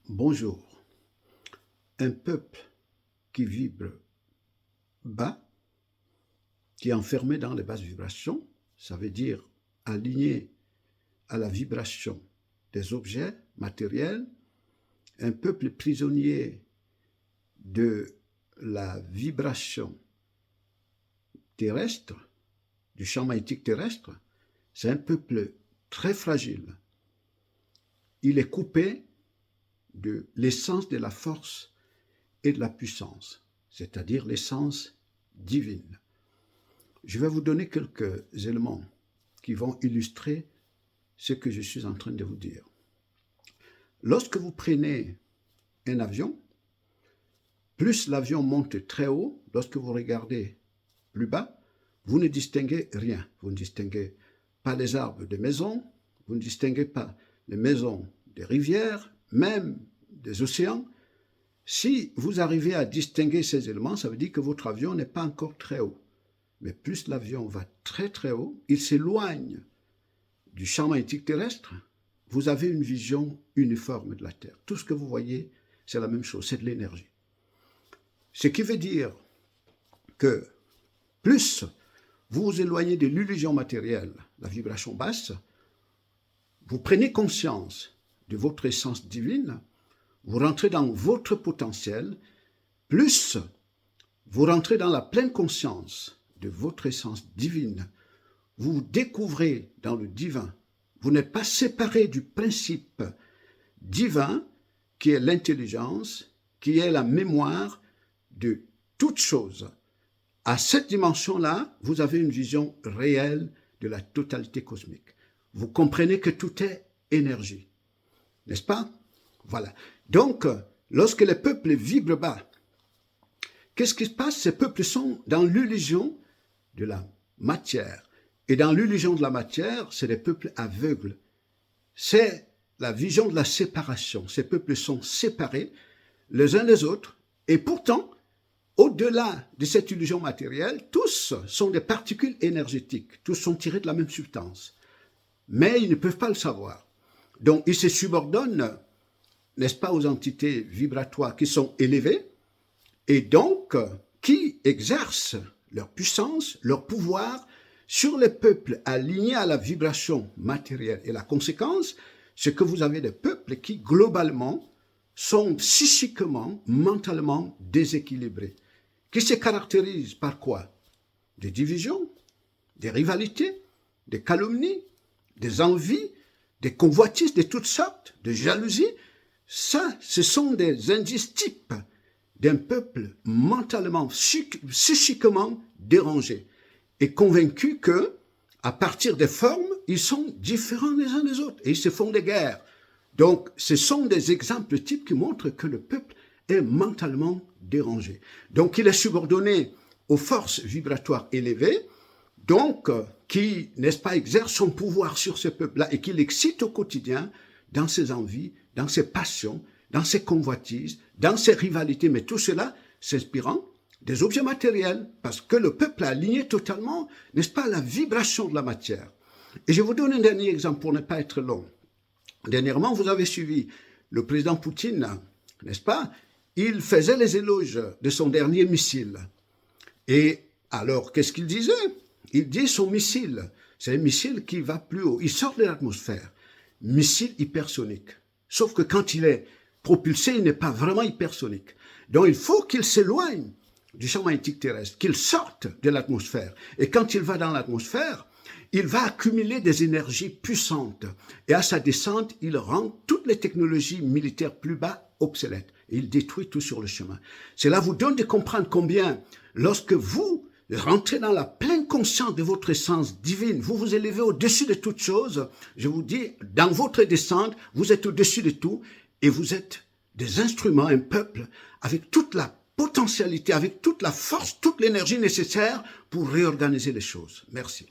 Bonjour. Un peuple qui vibre bas, qui est enfermé dans les basses vibrations, ça veut dire aligné à la vibration des objets matériels, un peuple prisonnier de la vibration terrestre, du champ magnétique terrestre, c'est un peuple très fragile. Il est coupé de l'essence de la force et de la puissance, c'est-à-dire l'essence divine. Je vais vous donner quelques éléments qui vont illustrer ce que je suis en train de vous dire. Lorsque vous prenez un avion, plus l'avion monte très haut, lorsque vous regardez plus bas, vous ne distinguez rien. Vous ne distinguez pas les arbres des maisons, vous ne distinguez pas les maisons des rivières, même des océans. Si vous arrivez à distinguer ces éléments, ça veut dire que votre avion n'est pas encore très haut. Mais plus l'avion va très très haut, il s'éloigne du champ magnétique terrestre, vous avez une vision uniforme de la Terre. Tout ce que vous voyez, c'est la même chose, c'est de l'énergie. Ce qui veut dire que plus vous vous éloignez de l'illusion matérielle, la vibration basse, vous prenez conscience de votre essence divine, vous rentrez dans votre potentiel, plus vous rentrez dans la pleine conscience de votre essence divine, vous vous découvrez dans le divin. Vous n'êtes pas séparé du principe divin qui est l'intelligence, qui est la mémoire de toute chose. À cette dimension-là, vous avez une vision réelle de la totalité cosmique. Vous comprenez que tout est énergie. N'est-ce pas? Voilà. Donc, lorsque les peuples vibrent bas, qu'est-ce qui se passe? Ces peuples sont dans l'illusion de la matière. Et dans l'illusion de la matière, c'est des peuples aveugles. C'est la vision de la séparation. Ces peuples sont séparés les uns des autres. Et pourtant, au-delà de cette illusion matérielle, tous sont des particules énergétiques. Tous sont tirés de la même substance. Mais ils ne peuvent pas le savoir. Donc, ils se subordonnent, n'est-ce pas, aux entités vibratoires qui sont élevées et donc qui exercent leur puissance, leur pouvoir sur les peuples alignés à la vibration matérielle. Et la conséquence, c'est que vous avez des peuples qui, globalement, sont psychiquement, mentalement déséquilibrés, qui se caractérisent par quoi? Des divisions, des rivalités, des calomnies, des envies, des convoitises de toutes sortes, de jalousies. Ça, ce sont des indices types d'un peuple mentalement, psychiquement dérangé et convaincu que, à partir des formes, ils sont différents les uns des autres et ils se font des guerres. Donc, ce sont des exemples types qui montrent que le peuple est mentalement dérangé. Donc, il est subordonné aux forces vibratoires élevées, donc, qui, n'est-ce pas, exerce son pouvoir sur ce peuple-là et qui l'excite au quotidien dans ses envies, dans ses passions, dans ses convoitises, dans ses rivalités, mais tout cela s'inspirant des objets matériels, parce que le peuple a aligné totalement, n'est-ce pas, la vibration de la matière. Et je vous donne un dernier exemple pour ne pas être long. Dernièrement, vous avez suivi le président Poutine, n'est-ce pas? Il faisait les éloges de son dernier missile. Et alors, qu'est-ce qu'il disait? Il dit son missile, c'est un missile qui va plus haut, il sort de l'atmosphère, missile hypersonique. Sauf que quand il est propulsé, il n'est pas vraiment hypersonique. Donc il faut qu'il s'éloigne du champ magnétique terrestre, qu'il sorte de l'atmosphère. Et quand il va dans l'atmosphère, il va accumuler des énergies puissantes. Et à sa descente, il rend toutes les technologies militaires plus bas obsolètes. Et il détruit tout sur le chemin. Cela vous donne de comprendre combien, lorsque vous rentrez dans la pleine conscience de votre essence divine, vous vous élevez au-dessus de toute chose, je vous dis, dans votre descente, vous êtes au-dessus de tout et vous êtes des instruments, un peuple, avec toute la potentialité, avec toute la force, toute l'énergie nécessaire pour réorganiser les choses. Merci.